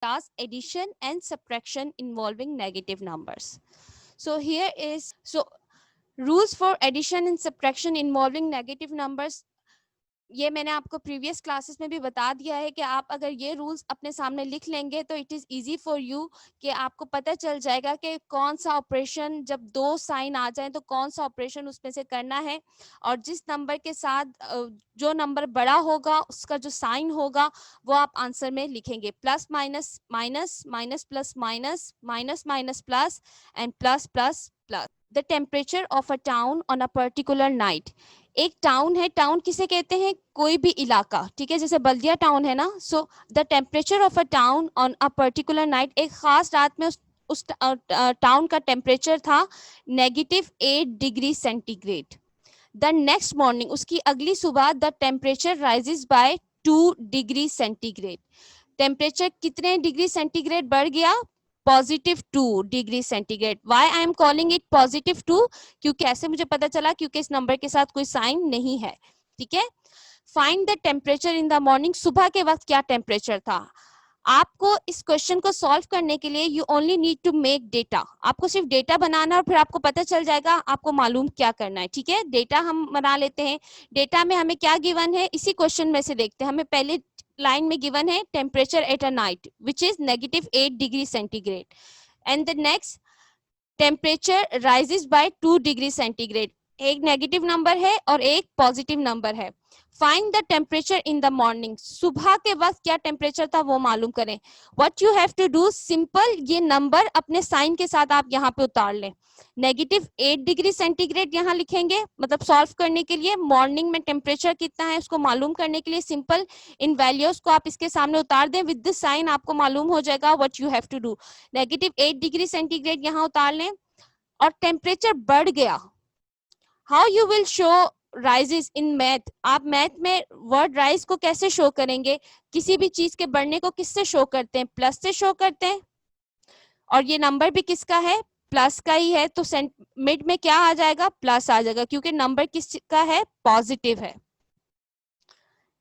class addition and subtraction involving negative numbers. So here is rules for addition and subtraction involving negative numbers. ये मैंने आपको previous classes में भी बता दिया है कि आप अगर ये रूल्स अपने सामने लिख लेंगे तो it is easy for you कि आपको पता चल जाएगा कि कौन सा ऑपरेशन जब दो साइन आ जाए तो कौन सा ऑपरेशन उसमें से करना है, और जिस नंबर के साथ जो नंबर बड़ा होगा उसका जो साइन होगा वो आप आंसर में लिखेंगे. Plus minus minus, minus plus minus, minus minus plus and plus plus plus. The temperature of a town on a particular night. एक टाउन है, टाउन किसे कहते हैं? कोई भी इलाका, ठीक है, जैसे बल्दिया टाउन है ना. So the temperature of a town on a particular night, एक खास रात में उस टाउन का टेम्परेचर था -8 degree centigrade. The next morning, उसकी अगली सुबह, the temperature rises by 2 degree centigrade. Temperature कितने डिग्री सेंटीग्रेड बढ़ गया? +2 degree centigrade. Why I am calling it +2? क्योंकि ऐसे मुझे पता चला क्योंकि इस नंबर के साथ कोई साइन नहीं है. ठीक है. Find the temperature in the morning. सुबह के वक्त क्या टेम्परेचर था? आपको इस क्वेश्चन को सॉल्व करने के लिए you only need to make data. आपको सिर्फ डेटा बनाना और फिर आपको पता चल जाएगा आपको मालूम क्या करना है. ठीक है, डेटा हम बना लेते हैं. डेटा में हमें क्या गिवन है इसी क्वेश्चन में से देखते हैं. हमें पहले लाइन में गिवन है temperature at a night which is -8 degree centigrade, and the next temperature rises by 2 degree centigrade. एक नेगेटिव नंबर है और एक पॉजिटिव नंबर है. Find the temperature in the morning. सुबह के वक्त क्या टेम्परेचर था वो मालूम करें. What you have to do, simple, ये नंबर अपने साइन के साथ आप यहाँ पे उतार लें. -8 डिग्री सेंटीग्रेड यहाँ लिखेंगे, मतलब सॉल्व करने के लिए. मॉर्निंग में टेम्परेचर कितना है उसको मालूम करने के लिए सिंपल इन वैल्यूज को आप इसके सामने उतार दें. विद दिस साइन आपको मालूम हो जाएगा what you have to do. -8 degree centigrade यहाँ उतार लें और टेम्परेचर बढ़ गया. How you will show rises in math. आप मैथ में वर्ड राइज को कैसे शो करेंगे? किसी भी चीज के बढ़ने को किससे शो करते हैं? प्लस से शो करते हैं. और ये नंबर भी किसका है? प्लस का ही है. तो मिड में क्या आ जाएगा? प्लस आ जाएगा क्योंकि नंबर किसका है? पॉजिटिव है.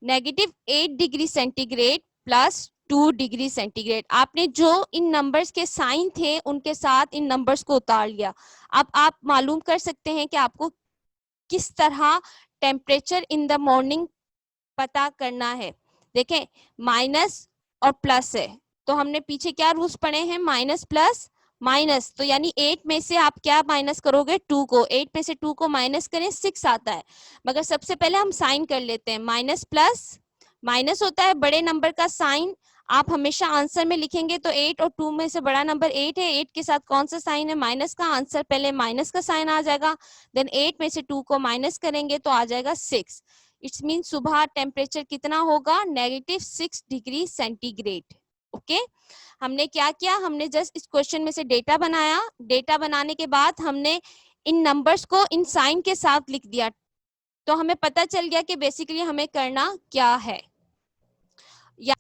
-8 डिग्री सेंटीग्रेड +2 डिग्री सेंटीग्रेड. आपने जो इन नंबर्स के साइन थे उनके साथ इन नंबर्स को उतार लिया. अब आप मालूम कर सकते हैं कि आपको किस तरह टेम्परेचर इन द मॉर्निंग पता करना है. देखें, माइनस और प्लस है तो हमने पीछे क्या रूल्स पढ़े हैं? Minus plus minus. तो यानी 8 में से आप क्या माइनस करोगे? 2 को. 8 में से 2 को माइनस करें 6 आता है. मगर सबसे पहले हम साइन कर लेते हैं. माइनस प्लस माइनस होता है बड़े नंबर का साइन. आप हमेशा आंसर में लिखेंगे तो 8 और 2 में से बड़ा नंबर 8 है. 8 के साथ कौन सा साइन है? माइनस का. आंसर पहले माइनस का साइन आ जाएगा. देन 8 में से 2 को माइनस करेंगे तो आ जाएगा 6. इट्स मीन सुबह टेम्परेचर कितना होगा? -6 डिग्री सेंटीग्रेड. ओके, हमने क्या किया? हमने जस्ट इस क्वेश्चन में से डेटा बनाया. डेटा बनाने के बाद हमने इन नंबर्स को इन साइन के साथ लिख दिया. तो हमें पता चल गया कि बेसिकली हमें करना क्या है. या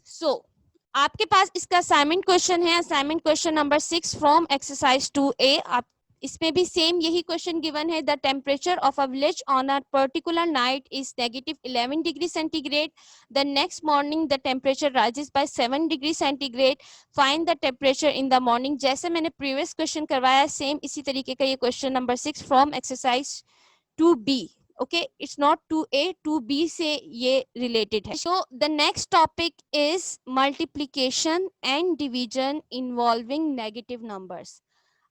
आपके पास इसका असाइनमेंट क्वेश्चन है. Assignment question number 6 from exercise 2A. आप इसमें भी सेम यही क्वेश्चन गिवन है. The temperature of a village on a particular night is -11 degree centigrade. The next morning the temperature rises bye 7 degree centigrade. Find the temperature in the morning. जैसे मैंने previous question करवाया same इसी तरीके का ये question number 6 from exercise 2B. okay, it's not 2A, 2B से ये related है. So the next topic is multiplication and division involving negative numbers.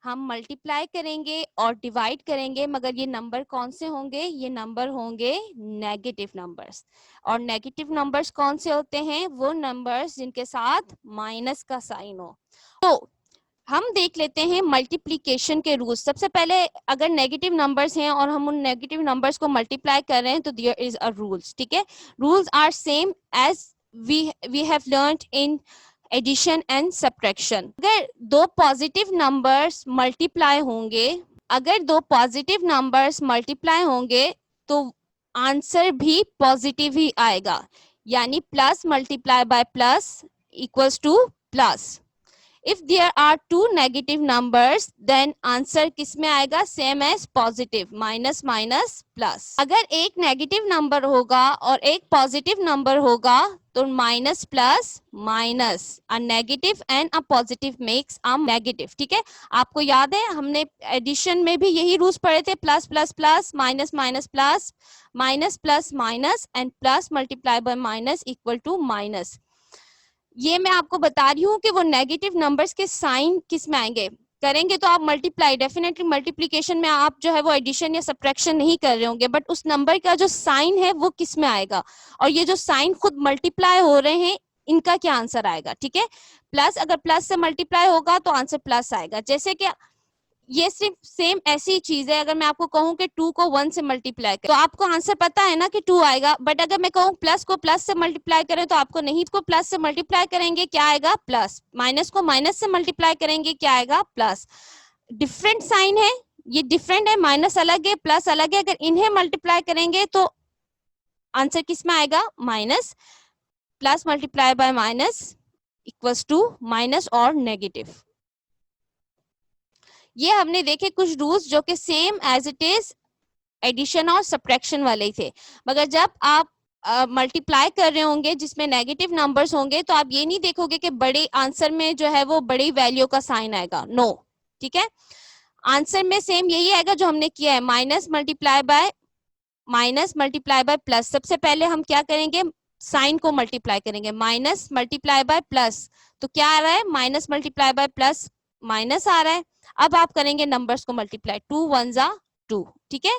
हम मल्टीप्लाई करेंगे और डिवाइड करेंगे मगर ये नंबर कौन से होंगे? ये नंबर होंगे नेगेटिव नंबर्स. और नेगेटिव नंबर्स कौन से होते हैं? वो नंबर्स जिनके साथ माइनस का साइन हो. तो हम देख लेते हैं मल्टीप्लिकेशन के रूल्स. सबसे पहले अगर नेगेटिव नंबर्स हैं और हम उन नेगेटिव नंबर्स को मल्टीप्लाई कर रहे हैं तो देयर इज अ रूल्स. ठीक है, rules are same as we have learned in addition and subtraction. अगर दो पॉजिटिव नंबर्स मल्टीप्लाई होंगे, अगर दो पॉजिटिव नंबर्स मल्टीप्लाई होंगे तो आंसर भी पॉजिटिव ही आएगा. यानी plus multiply by plus equals to plus. If there are two negative numbers then answer किस में आएगा, same as positive, minus minus plus. अगर एक नेगेटिव नंबर होगा और एक पॉजिटिव नंबर होगा तो minus plus minus, a negative and a positive makes a negative. ठीक है, आपको याद है हमने एडिशन में भी यही रूल्स पढ़े थे, plus plus plus, minus minus plus, minus plus minus and plus multiply by minus equal to minus. ये मैं आपको बता रही हूँ कि वो नेगेटिव नंबर्स के साइन किस में आएंगे, करेंगे तो आप मल्टीप्लाई, डेफिनेटली मल्टीप्लिकेशन में आप जो है वो एडिशन या सब्ट्रैक्शन नहीं कर रहे होंगे, बट उस नंबर का जो साइन है वो किस में आएगा, और ये जो साइन खुद मल्टीप्लाई हो रहे हैं इनका क्या आंसर आएगा। ठीक है, प्लस, अगर प्लस से मल्टीप्लाई होगा तो आंसर प्लस आएगा। जैसे कि ये सिर्फ सेम ऐसी चीज है, अगर मैं आपको कहूं कि 2 को 1 से मल्टीप्लाई करें तो आपको आंसर पता है ना कि 2 आएगा, बट अगर मैं कहूं प्लस को प्लस से मल्टीप्लाई करें तो आपको नहीं, को प्लस से मल्टीप्लाई करेंगे क्या आएगा, प्लस, माइनस को माइनस से मल्टीप्लाई करेंगे क्या आएगा, प्लस। डिफरेंट साइन है, ये डिफरेंट है, माइनस अलग है प्लस अलग है, अगर इन्हें मल्टीप्लाई करेंगे तो आंसर किस में आएगा, minus, plus multiply by minus equals to minus और नेगेटिव। ये हमने देखे कुछ रूल्स जो कि same as it is addition और सब्ट्रैक्शन वाले ही थे, मगर जब आप मल्टीप्लाई कर रहे होंगे जिसमें नेगेटिव नंबर्स होंगे तो आप ये नहीं देखोगे कि बड़े आंसर में जो है वो बड़ी वैल्यू का साइन आएगा, नो। ठीक है, आंसर में सेम यही आएगा जो हमने किया है, माइनस मल्टीप्लाई बाय प्लस। सबसे पहले हम क्या करेंगे, साइन को मल्टीप्लाई करेंगे, माइनस मल्टीप्लाई बाय प्लस, तो क्या आ रहा है, minus multiply by plus minus आ रहा है। अब आप करेंगे नंबर्स को मल्टीप्लाई, 2 1 जा 2। ठीक है,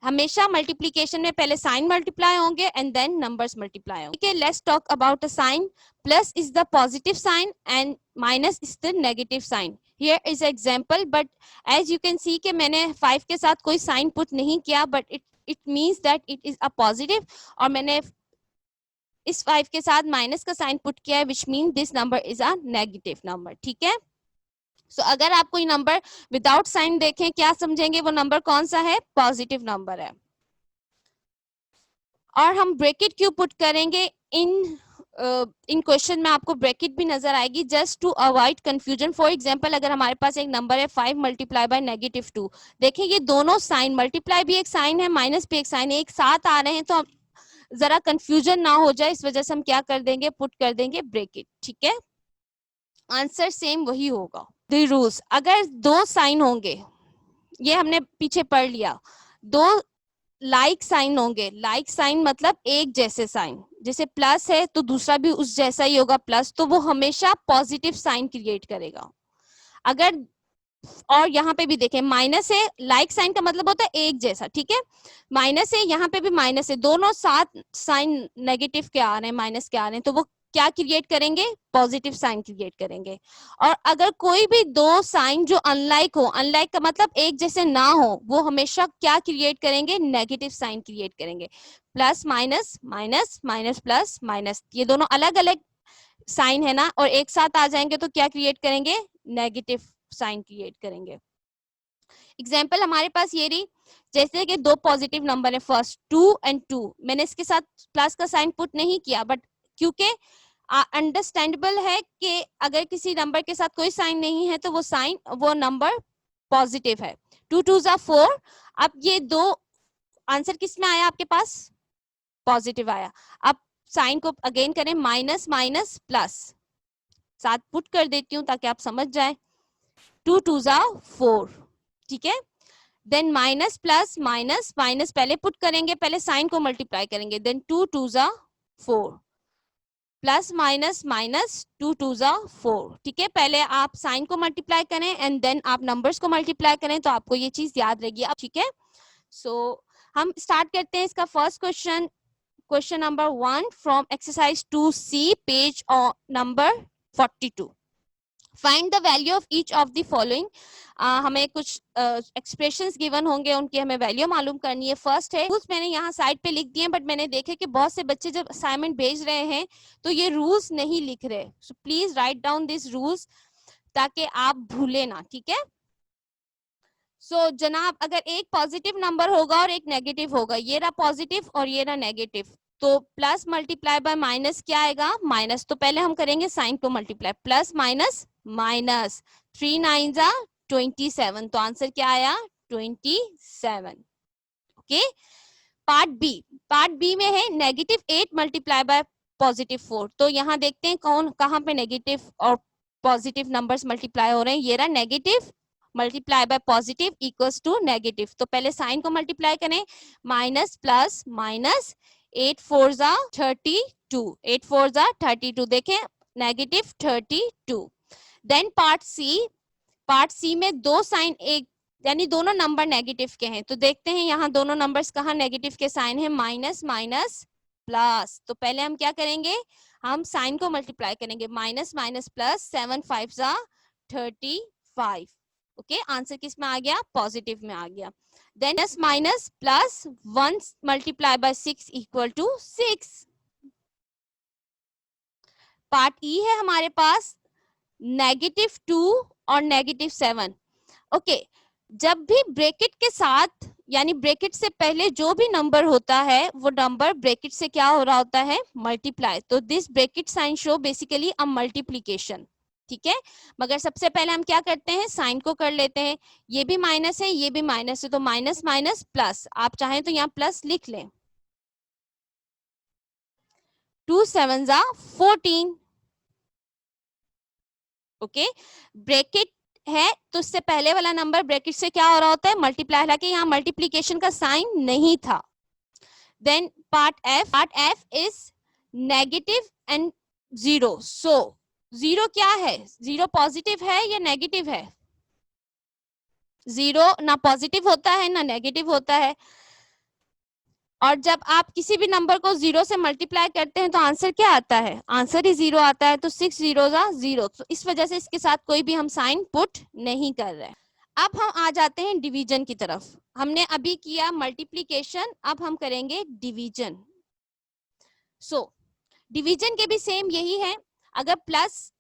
हमेशा मल्टीप्लिकेशन में पहले साइन मल्टीप्लाई होंगे एंड देन नंबर्स मल्टीप्लाई होंगे। ठीक है, let's talk about a sign. Plus is the positive sign and minus is the negative sign. Here is example, but as you can see कि मैंने 5 के साथ कोई साइन पुट नहीं किया, but it means that it is a positive, और मैंने इस 5 के साथ माइनस का साइन पुट किया है, which mean this number is a negative number. ठीक है, सो अगर आप कोई नंबर विदाउट साइन देखें, क्या समझेंगे वो नंबर कौन सा है, पॉजिटिव नंबर है। और हम ब्रैकेट क्यों पुट करेंगे इन क्वेश्चन में, आपको ब्रैकेट भी नजर आएगी just to avoid confusion. For example, अगर हमारे पास एक नंबर है 5 मल्टीप्लाई बाय नेगेटिव 2, देखिए ये दोनों साइन, मल्टीप्लाई भी एक साइन है, माइनस भी एक साइन है, एक साथ आ रहे हैं, तो जरा कंफ्यूजन ना हो जाए इस वजह से हम क्या कर देंगे, पुट कर देंगे ब्रैकेट। ठीक है, आंसर सेम वही होगा। द रूल्स, अगर दो साइन होंगे, ये हमने पीछे पढ़ लिया, दो लाइक साइन होंगे, लाइक साइन मतलब एक जैसे साइन, जैसे प्लस है तो दूसरा भी उस जैसा ही होगा प्लस, तो वो हमेशा पॉजिटिव साइन क्रिएट करेगा। अगर, और यहाँ पे भी देखें माइनस है, लाइक साइन का मतलब होता है एक जैसा। ठीक है, माइनस है, यहाँ पे भी माइनस है, दोनों साथ साइन नेगेटिव के आ रहे हैं, माइनस के आ रहे हैं, तो वो क्या क्रिएट करेंगे, पॉजिटिव साइन क्रिएट करेंगे। और अगर कोई भी दो साइन जो अनलाइक हो, अनलाइक का मतलब एक जैसे ना हो, वो हमेशा क्या क्रिएट करेंगे, नेगेटिव साइन क्रिएट करेंगे। Plus minus, minus minus plus minus, ये दोनों अलग अलग साइन है ना, और एक साथ आ जाएंगे तो क्या क्रिएट करेंगे, नेगेटिव साइन क्रिएट करेंगे। एग्जाम्पल हमारे पास ये रही, जैसे कि दो पॉजिटिव नंबर है, फर्स्ट 2 एंड 2, मैंने इसके साथ प्लस का साइन पुट नहीं किया, बट क्योंकि अंडरस्टैंडेबल है कि अगर किसी नंबर के साथ कोई साइन नहीं है तो वो साइन, वो नंबर पॉजिटिव है। 2 2 जा 4, अब ये दो आंसर किस में आया आपके पास, पॉजिटिव आया। अब साइन को अगेन करें, माइनस माइनस प्लस, साथ पुट कर देती हूँ ताकि आप समझ जाए, 2 2 जा 4। ठीक है, then minus plus minus, minus पहले पुट करेंगे, पहले साइन को मल्टीप्लाई करेंगे, देन 2 2 जा 4, प्लस माइनस माइनस, 2 2 जा 4। ठीक है, पहले आप साइन को मल्टीप्लाई करें एंड देन आप नंबर्स को मल्टीप्लाई करें, तो आपको ये चीज याद रहेगी। ठीक है, सो हम स्टार्ट करते हैं इसका first question. Question number 1 from exercise 2C, page number 42। Find the value of each of the following. हमें कुछ एक्सप्रेशंस गिवन होंगे, उनकी हमें वैल्यू मालूम करनी है। फर्स्ट है रूल्स, मैंने यहाँ साइड पे लिख दिए, बट मैंने देखे कि बहुत से बच्चे जब असाइनमेंट भेज रहे हैं तो ये रूल्स नहीं लिख रहे, so please write down this rules ताकि आप भूले ना। ठीक है, सो जनाब, अगर एक पॉजिटिव नंबर होगा और एक नेगेटिव होगा, ये रहा पॉजिटिव और ये रहा नेगेटिव, तो प्लस मल्टीप्लाई बाय माइनस क्या आएगा, माइनस। तो पहले हम करेंगे साइन को मल्टीप्लाई, प्लस माइनस माइनस 3 9 जा 27, तो आंसर क्या आया 27। ओके, पार्ट बी में है -8 मल्टीप्लाई बाय +4। तो यहाँ देखते हैं कौन कहाँ पे नेगेटिव और पॉजिटिव नंबर्स मल्टीप्लाई हो रहे हैं। ये रहा negative multiply by positive equals to negative. तो पहले साइन को मल्टीप्लाई करें, माइनस प्लस माइनस, 8 4 जा 32, 8 4 जा 32, देखें -32। देन पार्ट सी में दो साइन एक यानी दोनों नंबर नेगेटिव के हैं। तो देखते हैं यहाँ दोनों नंबर्स कहाँ नेगेटिव के साइन है, माइनस माइनस प्लस। तो पहले हम क्या करेंगे, हम साइन को मल्टीप्लाई करेंगे, माइनस माइनस प्लस, 7 5 जा 35। ओके, आंसर किस में आ गया, पॉजिटिव में आ गया। Then minus plus 1 multiply by 6 equal to 6। Part E है हमारे पास -2 और -7। ओके, जब भी ब्रैकेट के साथ यानी ब्रैकेट से पहले जो भी नंबर होता है वो नंबर ब्रैकेट से क्या हो रहा होता है, मल्टीप्लाई। तो this bracket sign show basically a multiplication. ठीक है, मगर सबसे पहले हम क्या करते हैं, साइन को कर लेते हैं। ये भी माइनस है, ये भी माइनस है, तो माइनस माइनस प्लस, आप चाहें तो यहाँ प्लस लिख लें। 2 7 जा 14। ओके, ब्रैकेट है तो उससे पहले वाला नंबर ब्रैकेट से क्या हो रहा होता है, मल्टीप्लाई, हालांकि यहाँ मल्टीप्लीकेशन का साइन नहीं था। Then part F is negative and 0। So 0 क्या है, 0 पॉजिटिव है या नेगेटिव है, 0 ना पॉजिटिव होता है ना नेगेटिव होता है। और जब आप किसी भी नंबर को 0 से मल्टीप्लाई करते हैं तो आंसर क्या आता है, आंसर ही 0 आता है। तो 6 0 जा 0, तो इस वजह से इसके साथ कोई भी हम साइन पुट नहीं कर रहे हैं। अब हम आ जाते हैं डिवीजन की तरफ। हमने अभी किया मल्टीप्लिकेशन, अब हम करेंगे डिवीजन। सो डिवीजन के भी सेम यही है, अगर प्लस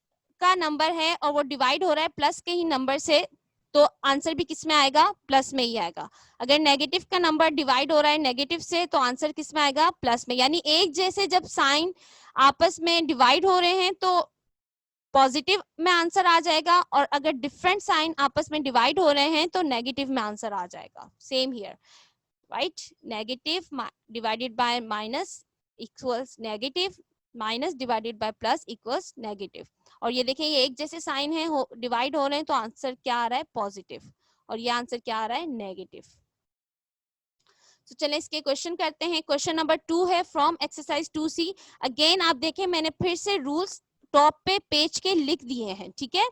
का नंबर है और वो डिवाइड हो रहा है प्लस के ही नंबर से, तो आंसर भी किस में आएगा, प्लस में ही आएगा। अगर नेगेटिव का नंबर डिवाइड हो रहा है नेगेटिव से, तो आंसर किस में आएगा, प्लस में। यानी एक जैसे जब साइन आपस में डिवाइड हो रहे हैं तो पॉजिटिव में आंसर आ जाएगा, और अगर डिफरेंट साइन आपस में डिवाइड हो रहे हैं तो नेगेटिव में आंसर आ जाएगा। Same here, right, negative divided by minus equals negative, minus divided by plus equals negative. और ये देखें, ये एक जैसे साइन है, डिवाइड हो रहे हैं, तो आंसर क्या आ रहा है, पॉजिटिव, और ये आंसर क्या आ रहा है, नेगेटिव। तो चलें इसके क्वेश्चन करते हैं। क्वेश्चन नंबर 2 है फ्रॉम एक्सरसाइज 2C। अगेन आप देखें, मैंने फिर से रूल्स टॉप पे पेज के लिख दिए हैं। ठीक है,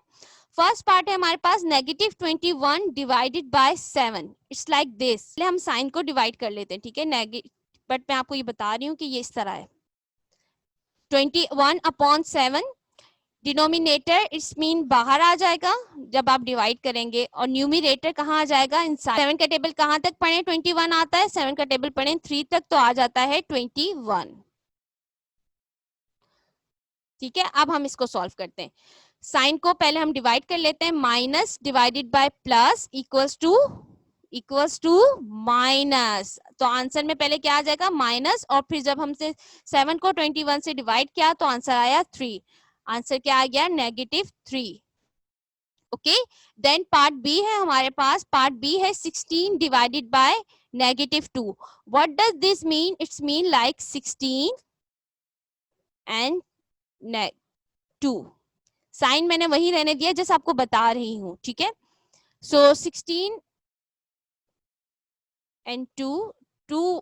फर्स्ट पार्ट है हमारे पास -21 divided by 7। It's like this. हम साइन को डिवाइड कर लेते हैं। ठीक है, बट मैं आपको ये बता रही हूँ कि ये इस तरह है, 21/7। डिनोमिनेटर इट्स मीन बाहर आ जाएगा जब आप डिवाइड करेंगे, और न्यूमिनेटर कहाँ आ जाएगा, इनसाइड। 7 का टेबल कहाँ तक पढ़े, 21 आता है, 7 का टेबल पढ़े 3 तक, तो आ जाता है 21। ठीक है, अब हम इसको सॉल्व करते हैं। साइन को पहले हम डिवाइड कर लेते हैं, minus divided by plus equals to minus. तो आंसर में पहले क्या आ जाएगा, माइनस, और फिर जब हमसे 7 को 21 से डिवाइड किया तो आंसर आया 3। आंसर क्या आ गया, -3। ओके, देन पार्ट बी है हमारे पास। पार्ट बी है 16 divided by -2। What does this mean, it's mean like 16 and 2। Sign मैंने वही रहने दिया जैसे आपको बता रही हूँ। ठीक है, सो 16 एंड 2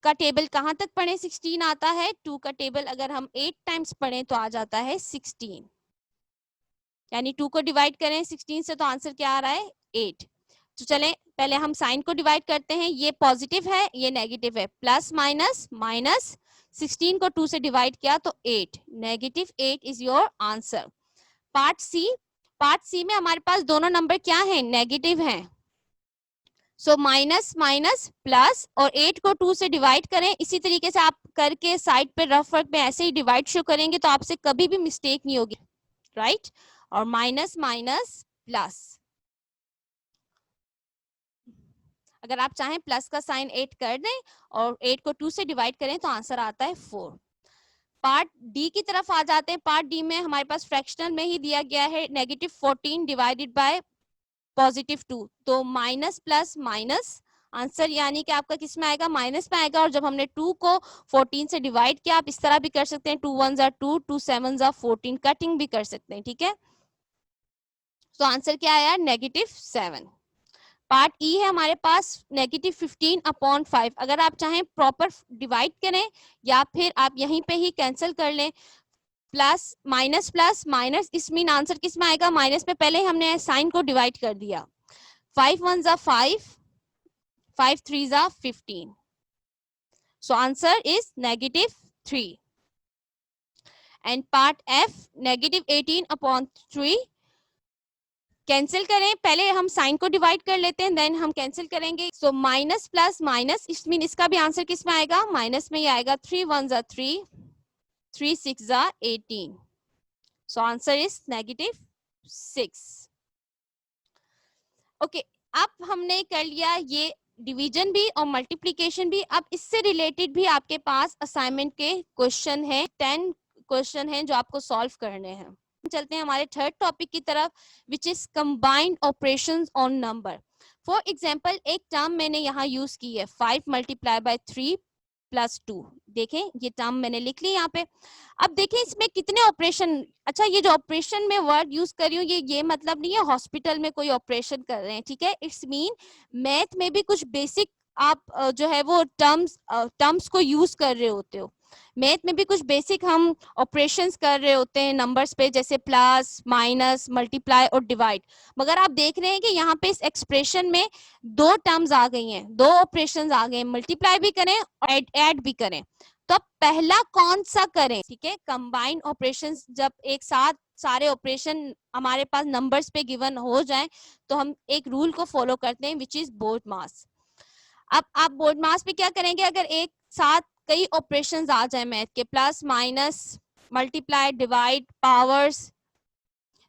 का टेबल कहां तक पढ़े, 16 आता है, 2 का टेबल अगर हम 8 टाइम्स पढ़ें तो आ जाता है 16। यानी 2 को डिवाइड करें 16 से तो आंसर क्या आ रहा है, 8। तो चलें पहले हम साइन को डिवाइड करते हैं, ये पॉजिटिव है ये नेगेटिव है, प्लस माइनस माइनस, 16 को 2 से डिवाइड किया तो 8, -8 is your answer. Part C में हमारे पास दोनों नंबर क्या है, नेगेटिव हैं। सो माइनस माइनस प्लस, और 8 को 2 से डिवाइड करें। इसी तरीके से आप करके साइड पे रफ वर्क में ऐसे ही डिवाइड शो करेंगे तो आपसे कभी भी मिस्टेक नहीं होगी, राइट। और माइनस माइनस प्लस, अगर आप चाहें प्लस का साइन 8 कर दें और 8 को 2 से डिवाइड करें तो आंसर आता है 4। पार्ट डी की तरफ आ जाते हैं। पार्ट डी में हमारे पास फ्रैक्शनल में ही दिया गया है -14 डिवाइडेड बाय +2, तो माइनस प्लस माइनस आंसर यानी कि आपका किस में आएगा, माइनस में आएगा। और जब हमने 2 को 14 से डिवाइड किया, आप इस तरह भी कर सकते हैं, 2 1 जा 2, 2 7 जा 14, कटिंग भी कर सकते हैं, ठीक है। तो आंसर क्या आया, -7। पार्ट ई है हमारे पास -15/5। अगर आप चाहें प्रॉपर डिवाइड करें या फिर आप यहीं पे ही कैंसिल कर लें, प्लस माइनस, इस मीन आंसर किस में आएगा, माइनस में पहले हमने साइन को डिवाइड कर दिया। 5 1 जा 5, 5 3 जा 15, so answer is -3। and part F -18/3, cancel करें, पहले हम साइन को डिवाइड कर लेते हैं, देन हम कैंसिल करेंगे। सो माइनस प्लस माइनस, इस मीन इसका भी आंसर किस में आएगा, माइनस में ही आएगा। 3 1 जा 3, 3 6 जा 18, सो आंसर इज -6। ओके, अब हमने कर लिया ये डिवीजन भी और मल्टीप्लिकेशन भी। अब इससे रिलेटेड भी आपके पास असाइनमेंट के क्वेश्चन है, 10 क्वेश्चन हैं जो आपको सॉल्व करने हैं। चलते हैं हमारे थर्ड टॉपिक की तरफ, which is combined operations on number. For example एक टर्म मैंने यहाँ यूज की है, 5 × 3 + 2। देखें ये टर्म मैंने लिख ली यहाँ पे। अब देखें इसमें कितने ऑपरेशन, अच्छा ये जो ऑपरेशन में वर्ड यूज कर रही हूँ ये मतलब नहीं है हॉस्पिटल में कोई ऑपरेशन कर रहे हैं, ठीक है। इट्स मीन मैथ में भी कुछ बेसिक आप जो है वो टर्म्स को यूज कर रहे होते हो। मैथ में भी कुछ बेसिक हम ऑपरेशंस कर रहे होते हैं नंबर्स पे, जैसे प्लस माइनस मल्टीप्लाई और डिवाइड। मगर आप देख रहे हैं कि यहाँ पे इस एक्सप्रेशन में दो टर्म्स आ गई हैं, दो ऑपरेशंस आ गए हैं, मल्टीप्लाई भी करें और ऐड भी करें। तो अब पहला कौन सा करें, ठीक है। कंबाइंड ऑपरेशंस, जब एक साथ सारे ऑपरेशन हमारे पास नंबर्स पे गिवन हो जाएं तो हम एक रूल को फॉलो करते हैं, विच इज बोर्ड मास। अब आप बोर्ड मास पे क्या करेंगे, अगर एक साथ कई ऑपरेशंस आ जाए मैथ के, plus minus multiply divide powers,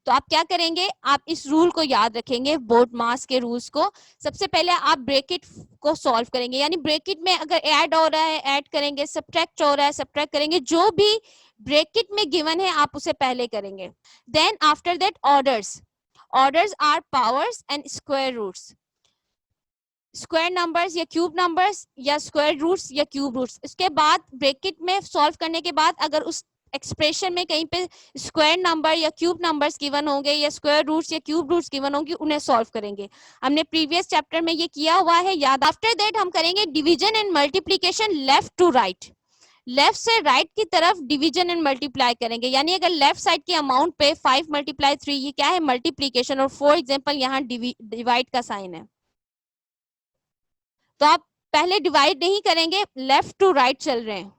तो आप क्या करेंगे, आप इस रूल को याद रखेंगे, बोर्ड मास के रूल्स को। सबसे पहले आप ब्रैकेट को सॉल्व करेंगे, यानी ब्रैकेट में अगर ऐड हो रहा है ऐड करेंगे, सब्ट्रैक्ट हो रहा है सब्ट्रैक्ट करेंगे, जो भी ब्रैकेट में गिवन है आप उसे पहले करेंगे। Then after that orders are powers and square roots, square numbers या क्यूब नंबर्स या स्क्वायर रूट्स या क्यूब रूट्स। इसके बाद ब्रैकेट में सॉल्व करने के बाद अगर उस एक्सप्रेशन में कहीं पे स्क्वायर नंबर या क्यूब नंबर्स गिवन होंगे या स्क्वायर रूट्स या क्यूब रूट्स गिवन होंगे, उन्हें सॉल्व करेंगे। हमने प्रीवियस चैप्टर में ये किया हुआ है याद। आफ्टर दैट हम करेंगे division and multiplication left to right, left से राइट की तरफ डिवीजन एंड मल्टीप्लाई करेंगे। यानी अगर लेफ्ट साइड के अमाउंट पे 5 × 3 ये क्या है, मल्टीप्लीकेशन, और फॉर एग्जाम्पल यहाँ डिवाइड का साइन है, तो आप पहले डिवाइड नहीं करेंगे, लेफ्ट टू राइट चल रहे हैं।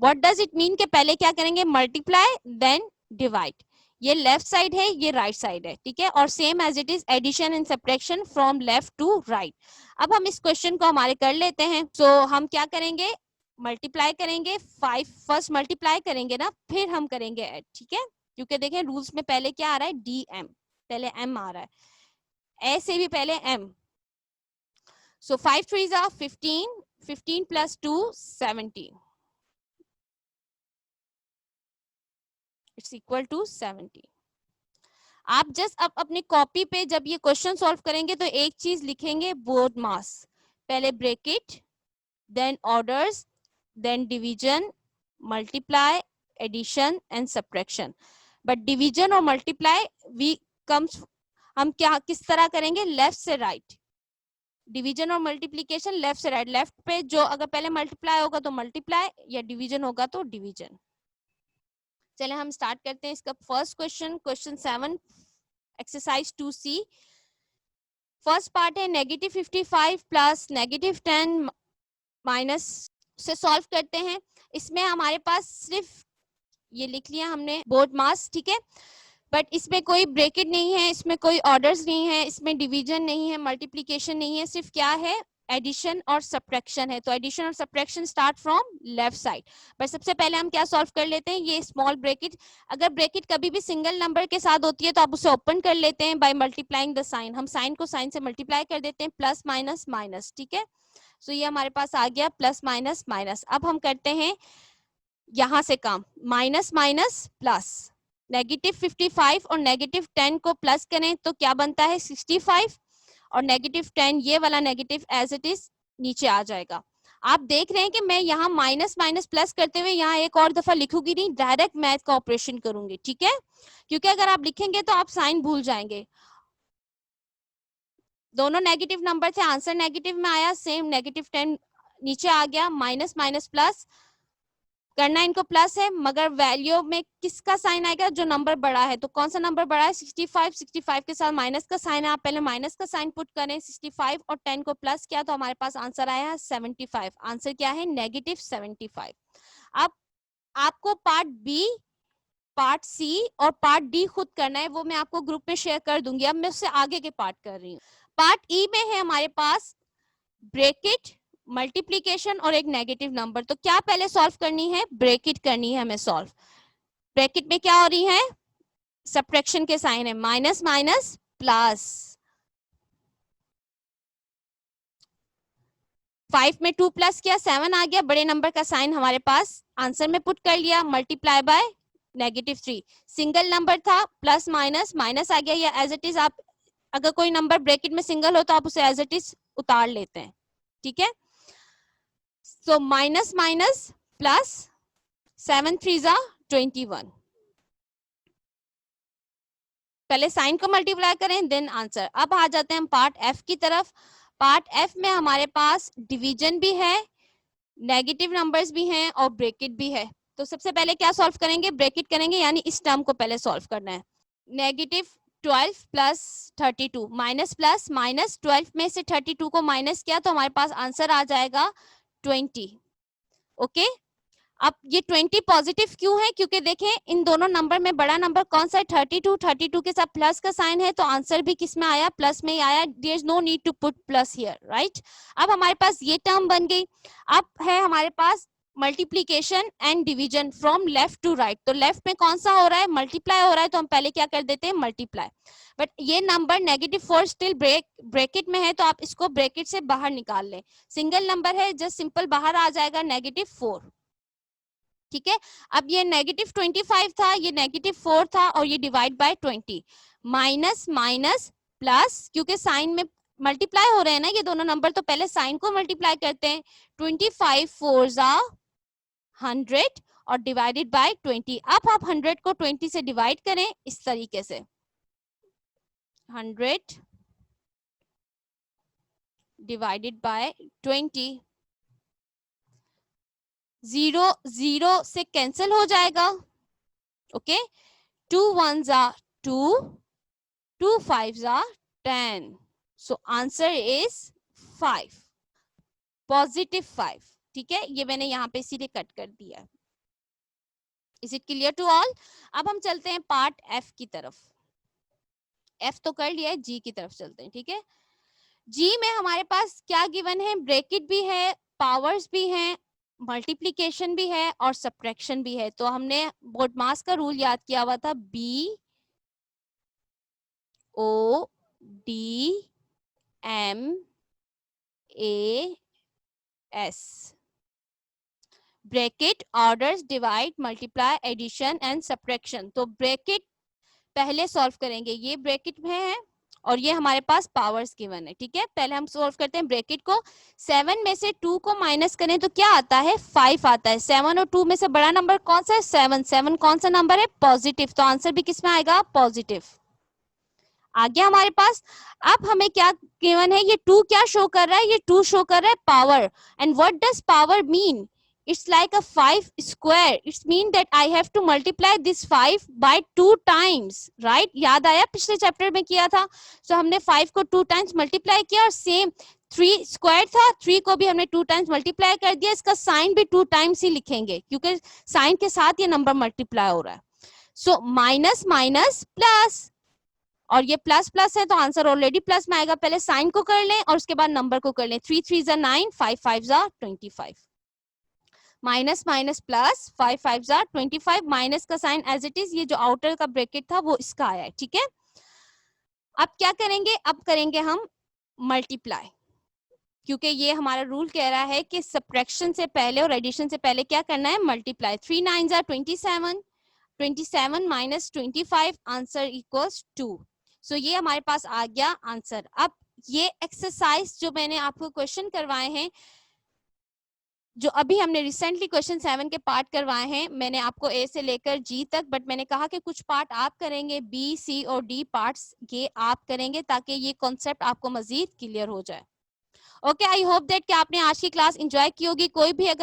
व्हाट डज इट मीन के पहले क्या करेंगे, मल्टीप्लाई देन डिवाइड। ये लेफ्ट साइड है ये राइट साइड है, ठीक है। और same as it is addition and subtraction from left to right. अब हम इस क्वेश्चन को हमारे कर लेते हैं। सो हम क्या करेंगे, मल्टीप्लाई करेंगे, 5 फर्स्ट मल्टीप्लाई करेंगे ना, फिर हम करेंगे ऐड, ठीक है। क्योंकि देखें रूल्स में पहले क्या आ रहा है, DM, पहले M आ रहा है, ए से भी पहले M। So 5 3s are 15, 15 plus 2, 17. It's equal to 70. आप जस्ट अब अपनी कॉपी पे जब ये क्वेश्चन सॉल्व करेंगे तो एक चीज लिखेंगे, बोर्ड मास, पहले bracket, then orders, then division, multiply, addition and subtraction. But division और मल्टीप्लाई वी कम्स, हम क्या किस तरह करेंगे, लेफ्ट से राइट। डिवीजन और मल्टीप्लिकेशन लेफ्ट से राइट, लेफ्ट पे जो अगर पहले मल्टीप्लाई होगा तो मल्टीप्लाई या डिवीजन होगा तो डिवीजन। चले हम स्टार्ट करते हैं इसका first question, question 7 exercise 2C। First part है -55 प्लस -10 माइनस से सॉल्व करते हैं। इसमें हमारे पास सिर्फ ये लिख लिया हमने बोर्ड मास, ठीक है। बट इसमें कोई ब्रैकेट नहीं है, इसमें कोई ऑर्डर्स नहीं है, इसमें डिवीजन नहीं है, मल्टीप्लिकेशन नहीं है, सिर्फ क्या है, एडिशन और सब्ट्रैक्शन है। तो एडिशन और subtraction start from left side. पर सबसे पहले हम क्या सॉल्व कर लेते हैं, ये स्मॉल ब्रैकेट। अगर ब्रैकेट कभी भी सिंगल नंबर के साथ होती है तो आप उसे ओपन कर लेते हैं बाय मल्टीप्लाइंग द साइन। हम साइन को साइन से मल्टीप्लाई कर देते हैं, प्लस माइनस माइनस, ठीक है। सो ये हमारे पास आ गया प्लस माइनस माइनस। अब हम करते हैं यहां से काम, माइनस माइनस प्लस, -55 और -10 को प्लस करें तो क्या बनता है 65, और -10 ये वाला नेगेटिव एज इट इज नीचे आ जाएगा। आप देख रहे हैं कि मैं यहाँ माइनस माइनस प्लस करते हुए यहाँ एक और दफा लिखूंगी नहीं, डायरेक्ट मैथ का ऑपरेशन करूंगी, ठीक है, क्योंकि अगर आप लिखेंगे तो आप साइन भूल जाएंगे। दोनों नेगेटिव नंबर थे, आंसर नेगेटिव में आया, सेम -10 नीचे आ गया, माइनस माइनस प्लस करना इनको प्लस है, मगर वैल्यू में किसका साइन आएगा, जो नंबर बड़ा है। तो कौन सा नंबर बड़ा है 65, 65 के साथ माइनस का साइन है, आप पहले माइनस का साइन पुट करें, 65 और 10 को प्लस किया तो हमारे पास आंसर आया है 75। आंसर क्या है -75। अब आपको पार्ट बी, पार्ट सी और पार्ट डी खुद करना है, वो मैं आपको ग्रुप में शेयर कर दूंगी। अब मैं उससे आगे के पार्ट कर रही हूँ। पार्ट ई में है हमारे पास ब्रैकेट, मल्टीप्लीकेशन और एक नेगेटिव नंबर। तो क्या पहले सॉल्व करनी है, ब्रैकेट करनी है हमें सॉल्व। ब्रैकेट में क्या हो रही है, सब्ट्रैक्शन के साइन है, माइनस माइनस प्लस, 5 में 2 प्लस किया 7 आ गया, बड़े नंबर का साइन हमारे पास आंसर में पुट कर लिया, मल्टीप्लाई बाय -3। सिंगल नंबर था, प्लस माइनस माइनस आ गया, या एज इट इज आप अगर कोई नंबर ब्रैकेट में सिंगल हो तो आप उसे एज इट इज उतार लेते हैं, ठीक है। सो माइनस माइनस प्लस, 7 3 जा 21। पहले साइन को मल्टीप्लाई करें देन आंसर। अब आ जाते हैं हम पार्ट एफ की तरफ। पार्ट एफ में हमारे पास डिवीजन भी है, नेगेटिव नंबर्स भी हैं और ब्रैकेट भी है। तो सबसे पहले क्या सॉल्व करेंगे, ब्रैकेट करेंगे, यानी इस टर्म को पहले सॉल्व करना है। -12 प्लस 32, माइनस प्लस माइनस, 12 में से 32 को माइनस किया तो हमारे पास आंसर आ जाएगा 20। ओके, अब ये 20 पॉजिटिव क्यों है, क्योंकि देखें इन दोनों नंबर में बड़ा नंबर कौन सा है 32, 32 के साथ प्लस का साइन है, तो आंसर भी किस में आया, प्लस में ही आया। There is no need to put plus here, right. अब हमारे पास ये टर्म बन गई। अब है हमारे पास multiplication and division from left to right. तो लेफ्ट में कौन सा हो रहा है, मल्टीप्लाई हो रहा है, तो हम पहले क्या कर देते हैं, मल्टीप्लाई। बट ये नंबर -4 स्टिल ब्रैकेट में है, तो आप इसको ब्रैकेट से बाहर निकाल लें। सिंगल नंबर है, जस्ट सिंपल बाहर आ जाएगा -4, ठीक है। अब ये -25 था, ये -4 था, और ये divide by 20, minus minus plus, क्योंकि साइन में मल्टीप्लाई हो रहे हैं ना ये दोनों नंबर, तो पहले साइन को मल्टीप्लाई करते हैं। 25 4 जा 100 और डिवाइडेड बाय 20। अब आप 100 को 20 से डिवाइड करें इस तरीके से, 100 डिवाइडेड बाय 20, 0 0 से कैंसिल हो जाएगा, ओके। 2 1 जा 2, 2 5 जा 10, so answer is 5, +5, ठीक है। ये मैंने यहाँ पे इसीलिए कट कर दिया। Is it clear to all. अब हम चलते हैं पार्ट एफ की तरफ। एफ तो कर लिया है, जी की तरफ चलते हैं, ठीक है। जी में हमारे पास क्या गिवन है, ब्रैकेट भी है, पावर्स भी हैं, मल्टीप्लीकेशन भी है और सब्ट्रैक्शन भी है। तो हमने बोडमास का रूल याद किया हुआ था, BODM, AS, bracket, orders, divide, multiply, addition and subtraction. तो ब्रैकेट पहले सॉल्व करेंगे, ये ब्रैकेट में है और ये हमारे पास पावर्स गिवन है, ठीक है। पहले हम सॉल्व करते हैं ब्रैकेट को। 7 में से 2 को माइनस करें तो क्या आता है, 5 आता है। 7 और 2 में से बड़ा नंबर कौन सा है, 7। 7 कौन सा नंबर है, पॉजिटिव, तो आंसर भी किस में आएगा, पॉजिटिव आ गया हमारे पास। अब हमें क्या गिवन है, ये 2 क्या शो कर रहा है, ये 2 शो कर रहा है power. And what does power mean, it's like a 5 square, it's mean that I have to multiply this 5 by 2 times, right। याद आया पिछले चैप्टर में किया था। so हमने 5 को 2 times मल्टीप्लाई किया और सेम 3 स्क्वायर था, 3 को भी हमने 2 times मल्टीप्लाई कर दिया। इसका साइन भी 2 times ही लिखेंगे क्योंकि साइन के साथ ये नंबर मल्टीप्लाई हो रहा है। सो माइनस माइनस प्लस, और ये प्लस प्लस है तो आंसर ऑलरेडी प्लस में आएगा। पहले साइन को कर लें और उसके बाद नंबर को कर लें। 3 3 जा 9, 5 5 जा 25, माइनस माइनस प्लस, 5 5 जा 25, माइनस का साइन एज इट इज, ये जो आउटर का ब्रैकेट था वो इसका आया है, ठीक है। अब क्या करेंगे, अब करेंगे हम मल्टीप्लाई। क्योंकि ये हमारा रूल कह रहा है कि सब्ट्रैक्शन से पहले और एडिशन से पहले क्या करना है, multiply. 3 9 are 27, 27 minus 25 answer equals 2। सो ये हमारे पास आ गया आंसर। अब ये एक्सरसाइज जो मैंने आपको क्वेश्चन करवाए हैं, जो अभी हमने रिसेंटली क्वेश्चन 7 के पार्ट करवाए हैं, मैंने आपको ए से लेकर जी तक, बट मैंने कहा कि कुछ पार्ट आप करेंगे, बी सी और डी पार्ट्स ये आप करेंगे ताकि ये कॉन्सेप्ट आपको मजीद क्लियर हो जाए। ओके, आई होप दैट कि आपने आज की क्लास एंजॉय की होगी। कोई भी अगर